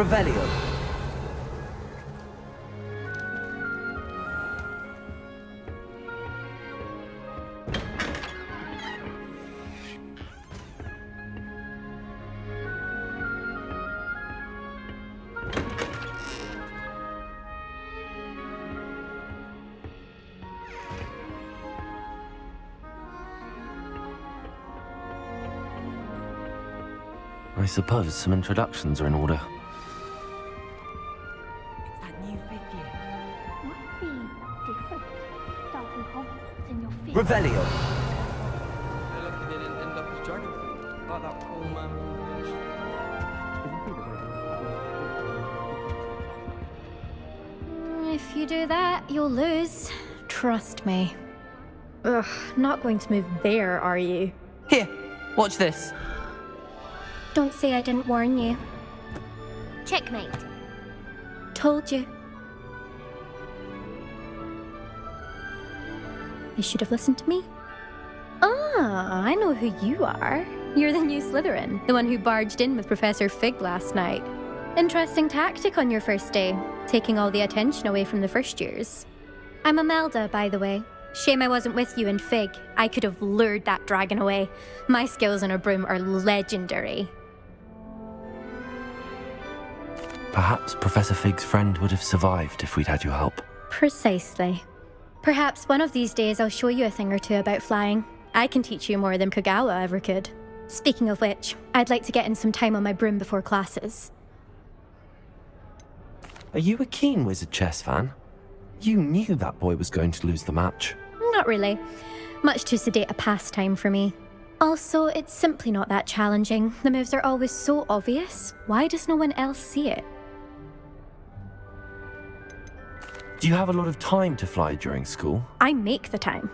Revelio. I suppose some introductions are in order. It's that new fifth year. Might be different. Starting Hogwarts in your feet. Revelio. They're lucky they didn't end up as dragon food, like that poor man from the village. If you do that, you'll lose. Trust me. Ugh, not going to move there, are you? Here, watch this. Don't say I didn't warn you. Checkmate. Told you. You should have listened to me. Ah, I know who you are. You're the new Slytherin, the one who barged in with Professor Fig last night. Interesting tactic on your first day, taking all the attention away from the first years. I'm Imelda, by the way. Shame I wasn't with you and Fig. I could have lured that dragon away. My skills on a broom are legendary. Perhaps Professor Fig's friend would have survived if we'd had your help. Precisely. Perhaps one of these days I'll show you a thing or two about flying. I can teach you more than Kogawa ever could. Speaking of which, I'd like to get in some time on my broom before classes. Are you a keen Wizard chess fan? You knew that boy was going to lose the match. Not really. Much too sedate a pastime for me. Also, it's simply not that challenging. The moves are always so obvious. Why does no one else see it? Do you have a lot of time to fly during school? I make the time.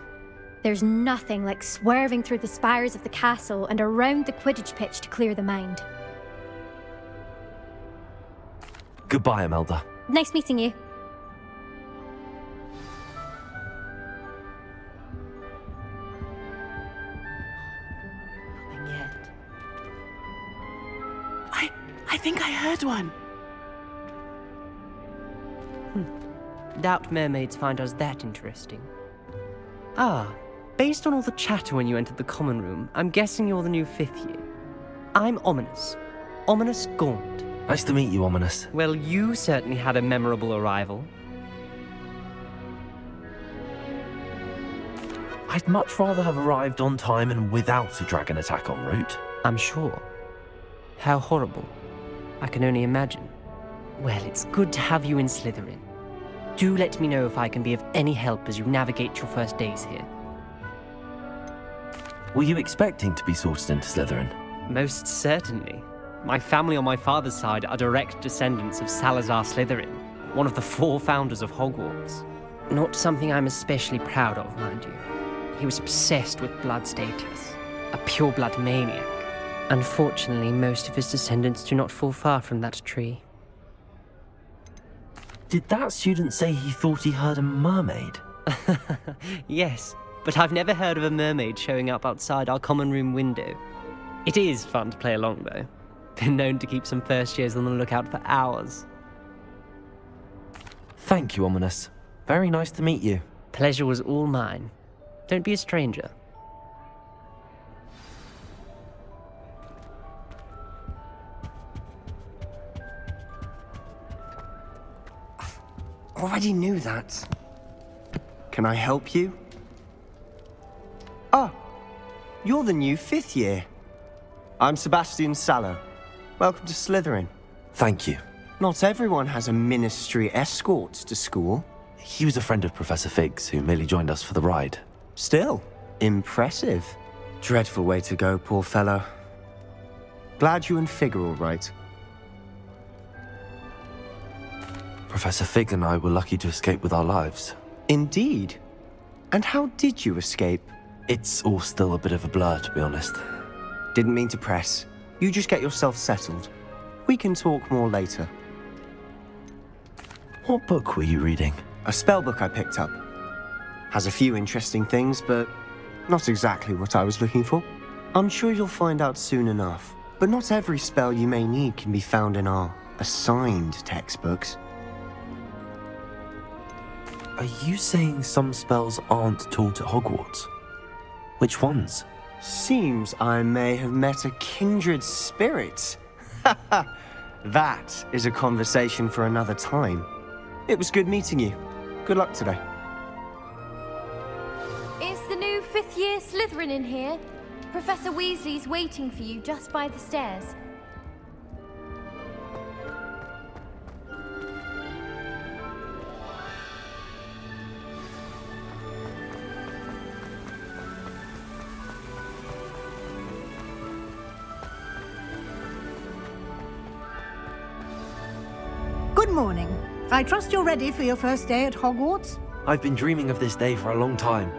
There's nothing like swerving through the spires of the castle and around the Quidditch pitch to clear the mind. Goodbye, Imelda. Nice meeting you. Nothing yet. I think I heard one. Doubt mermaids find us that interesting. Ah, based on all the chatter when you entered the common room, I'm guessing you're the new fifth year. I'm Ominous. Ominous Gaunt. Nice to meet you, Ominous. Well, you certainly had a memorable arrival. I'd much rather have arrived on time and without a dragon attack en route. I'm sure. How horrible. I can only imagine. Well, it's good to have you in Slytherin. Do let me know if I can be of any help as you navigate your first days here. Were you expecting to be sorted into Slytherin? Most certainly. My family on my father's side are direct descendants of Salazar Slytherin, one of the 4 founders of Hogwarts. Not something I'm especially proud of, mind you. He was obsessed with blood status, a pure-blood maniac. Unfortunately, most of his descendants do not fall far from that tree. Did that student say he thought he heard a mermaid? Yes, but I've never heard of a mermaid showing up outside our common room window. It is fun to play along, though. Been known to keep some first years on the lookout for hours. Thank you, Ominous. Very nice to meet you. Pleasure was all mine. Don't be a stranger. Already knew that. Can I help you? Ah, you're the new fifth year. I'm Sebastian Sala. Welcome to Slytherin. Thank you. Not everyone has a ministry escort to school. He was a friend of Professor Fig's who merely joined us for the ride. Still, impressive. Dreadful way to go, poor fellow. Glad you and Fig are all right. Professor Fig and I were lucky to escape with our lives. Indeed. And how did you escape? It's all still a bit of a blur, to be honest. Didn't mean to press. You just get yourself settled. We can talk more later. What book were you reading? A spellbook I picked up. Has a few interesting things, but not exactly what I was looking for. I'm sure you'll find out soon enough. But not every spell you may need can be found in our assigned textbooks. Are you saying some spells aren't taught at Hogwarts? Which ones? Seems I may have met a kindred spirit. That is a conversation for another time. It was good meeting you. Good luck today. Is the new fifth-year Slytherin in here? Professor Weasley's waiting for you just by the stairs. Good morning. I trust you're ready for your first day at Hogwarts? I've been dreaming of this day for a long time.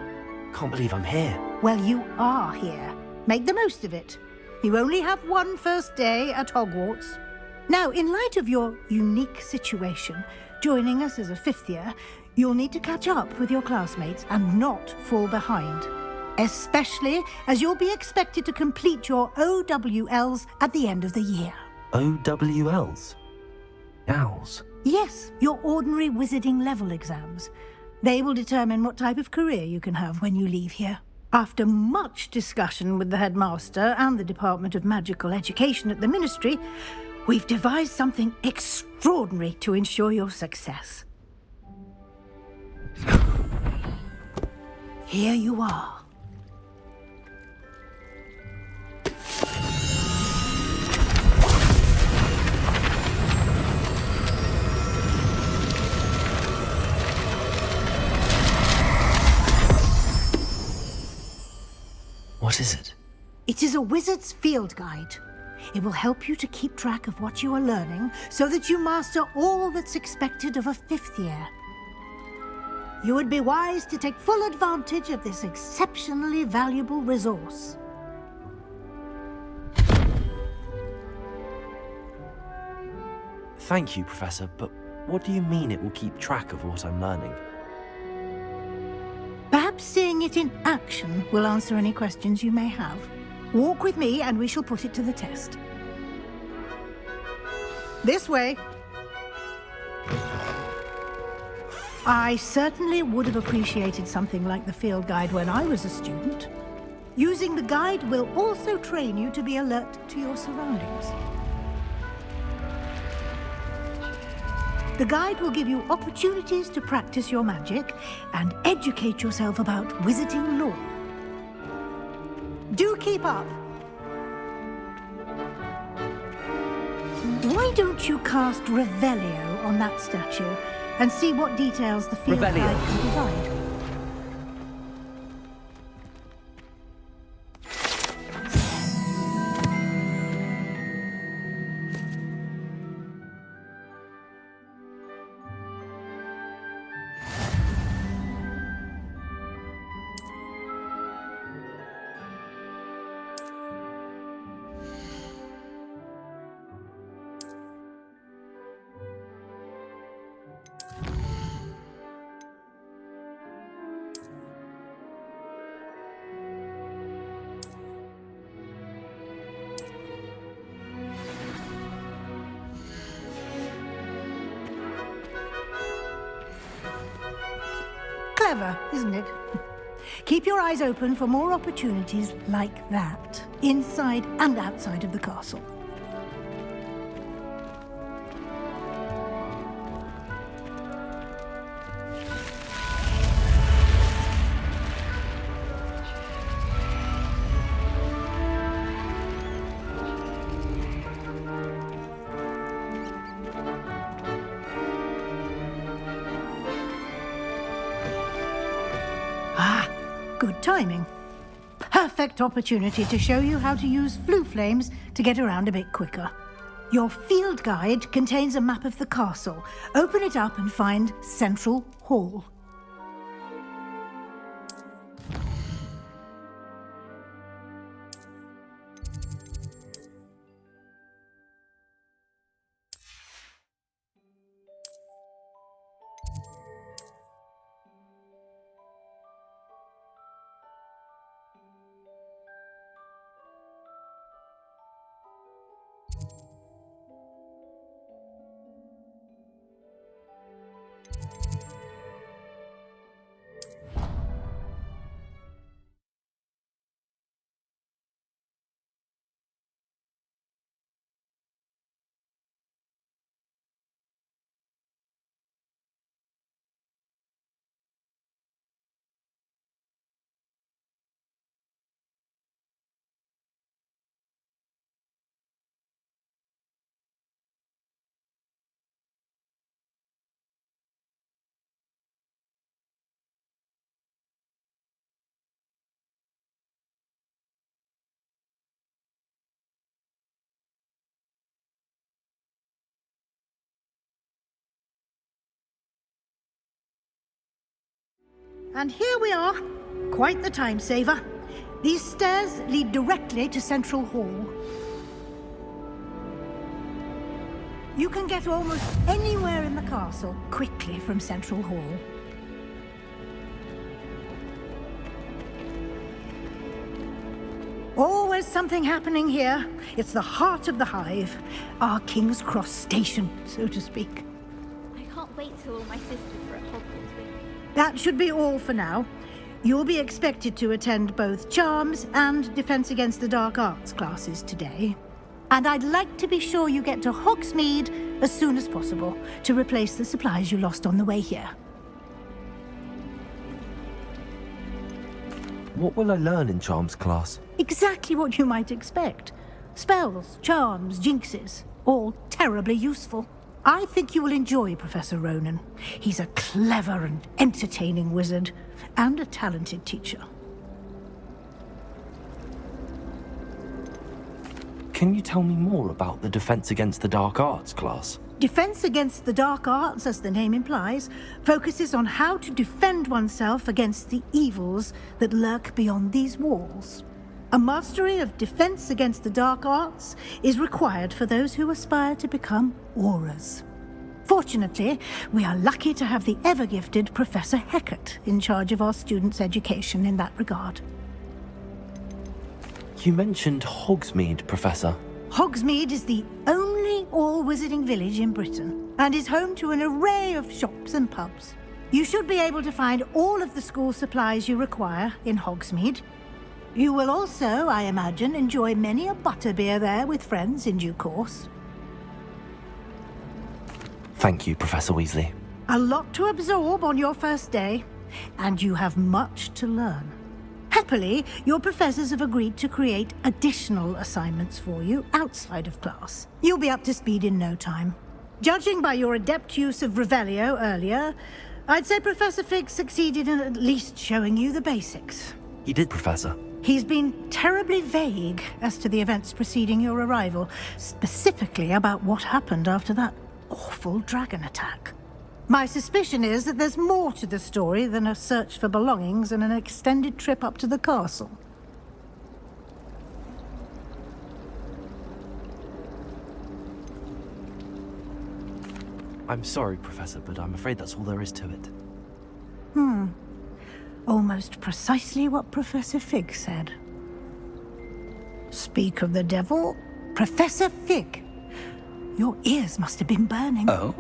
Can't believe I'm here. Well, you are here. Make the most of it. You only have one first day at Hogwarts. Now, in light of your unique situation, joining us as a fifth year, you'll need to catch up with your classmates and not fall behind. Especially as you'll be expected to complete your OWLs at the end of the year. OWLs? Owls? Yes, your ordinary wizarding level exams. They will determine what type of career you can have when you leave here. After much discussion with the headmaster and the Department of Magical Education at the Ministry, we've devised something extraordinary to ensure your success. Here you are. What is it? It is a wizard's field guide. It will help you to keep track of what you are learning so that you master all that's expected of a fifth year. You would be wise to take full advantage of this exceptionally valuable resource. Thank you, Professor, but what do you mean it will keep track of what I'm learning? Perhaps seeing it in action will answer any questions you may have. Walk with me and we shall put it to the test. This way. I certainly would have appreciated something like the field guide when I was a student. Using the guide will also train you to be alert to your surroundings. The guide will give you opportunities to practice your magic and educate yourself about wizarding lore. Do keep up. Why don't you cast Revelio on that statue and see what details the field guide can provide? Clever, isn't it? Keep your eyes open for more opportunities like that, inside and outside of the castle. Good timing. Perfect opportunity to show you how to use flue flames to get around a bit quicker. Your field guide contains a map of the castle. Open it up and find Central Hall. And here we are. Quite the time saver. These stairs lead directly to Central Hall. You can get almost anywhere in the castle quickly from Central Hall. Always something happening here. It's the heart of the hive. Our King's Cross station, so to speak. I can't wait till all my sisters are at Hogwarts with me. That should be all for now. You'll be expected to attend both Charms and Defense Against the Dark Arts classes today. And I'd like to be sure you get to Hogsmeade as soon as possible to replace the supplies you lost on the way here. What will I learn in Charms class? Exactly what you might expect. Spells, charms, jinxes, all terribly useful. I think you will enjoy Professor Ronan. He's a clever and entertaining wizard, and a talented teacher. Can you tell me more about the Defense Against the Dark Arts class? Defense Against the Dark Arts, as the name implies, focuses on how to defend oneself against the evils that lurk beyond these walls. A mastery of Defense Against the Dark Arts is required for those who aspire to become Aurors. Fortunately, we are lucky to have the ever-gifted Professor Hecat in charge of our students' education in that regard. You mentioned Hogsmeade, Professor. Hogsmeade is the only all-wizarding village in Britain and is home to an array of shops and pubs. You should be able to find all of the school supplies you require in Hogsmeade. You will also, I imagine, enjoy many a butterbeer there with friends in due course. Thank you, Professor Weasley. A lot to absorb on your first day, and you have much to learn. Happily, your professors have agreed to create additional assignments for you outside of class. You'll be up to speed in no time. Judging by your adept use of Revelio earlier, I'd say Professor Fig succeeded in at least showing you the basics. He did, Professor. He's been terribly vague as to the events preceding your arrival, specifically about what happened after that awful dragon attack. My suspicion is that there's more to the story than a search for belongings and an extended trip up to the castle. I'm sorry, Professor, but I'm afraid that's all there is to it. Almost precisely what Professor Fig said. Speak of the devil, Professor Fig. Your ears must have been burning. Oh?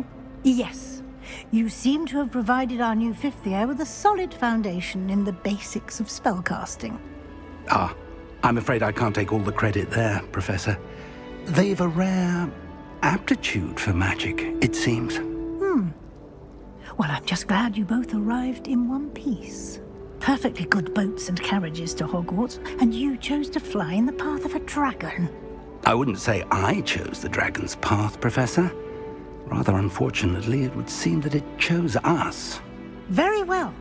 Yes. You seem to have provided our new fifth year with a solid foundation in the basics of spellcasting. Ah, I'm afraid I can't take all the credit there, Professor. They've a rare aptitude for magic, it seems. Well, I'm just glad you both arrived in one piece. Perfectly good boats and carriages to Hogwarts, and you chose to fly in the path of a dragon. I wouldn't say I chose the dragon's path, Professor. Rather unfortunately, it would seem that it chose us. Very well.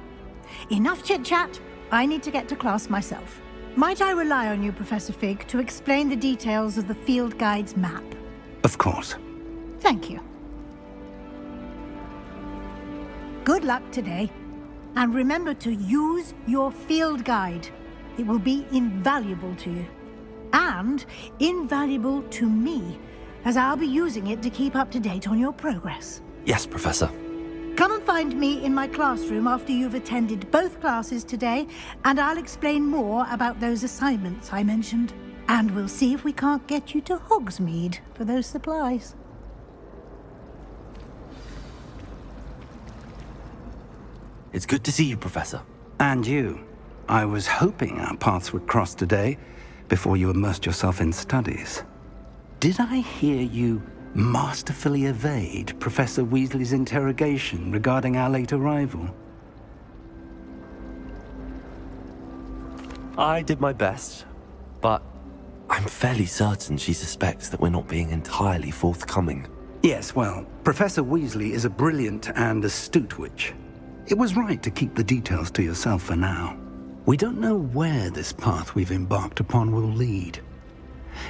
Enough chit-chat. I need to get to class myself. Might I rely on you, Professor Fig, to explain the details of the field guide's map? Of course. Thank you. Good luck today. And remember to use your field guide. It will be invaluable to you. And invaluable to me, as I'll be using it to keep up to date on your progress. Yes, Professor. Come and find me in my classroom after you've attended both classes today, and I'll explain more about those assignments I mentioned. And we'll see if we can't get you to Hogsmeade for those supplies. It's good to see you, Professor. And you. I was hoping our paths would cross today, before you immersed yourself in studies. Did I hear you masterfully evade Professor Weasley's interrogation regarding our late arrival? I did my best, but I'm fairly certain she suspects that we're not being entirely forthcoming. Yes, well, Professor Weasley is a brilliant and astute witch. It was right to keep the details to yourself for now. We don't know where this path we've embarked upon will lead.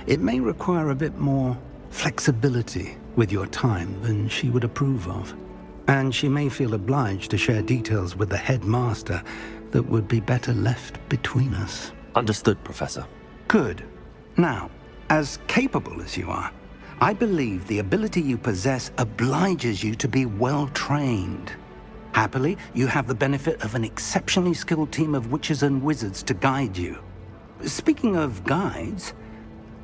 It may require a bit more flexibility with your time than she would approve of. and she may feel obliged to share details with the headmaster that would be better left between us. Understood, Professor. Good. Now, as capable as you are, I believe the ability you possess obliges you to be well trained. Happily, you have the benefit of an exceptionally skilled team of witches and wizards to guide you. Speaking of guides,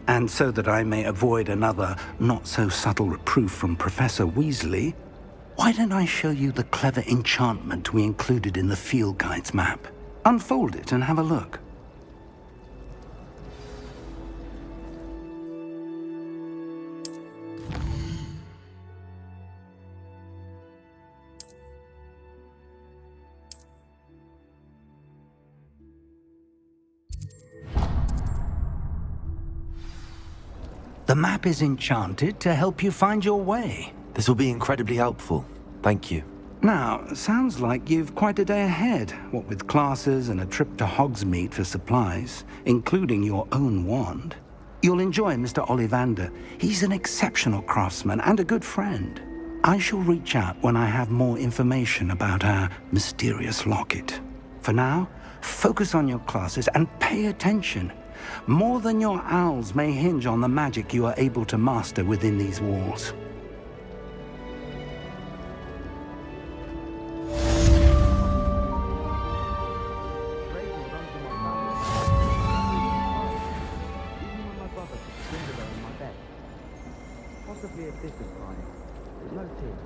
and so that I may avoid another not-so-subtle reproof from Professor Weasley, why don't I show you the clever enchantment we included in the field guide's map? Unfold it and have a look. The map is enchanted to help you find your way. This will be incredibly helpful. Thank you. Now, sounds like you've quite a day ahead, what with classes and a trip to Hogsmeade for supplies, including your own wand. You'll enjoy Mr. Ollivander. He's an exceptional craftsman and a good friend. I shall reach out when I have more information about our mysterious locket. For now, focus on your classes and pay attention. More than your owls may hinge on the magic you are able to master within these walls. Possibly a business client. No tears.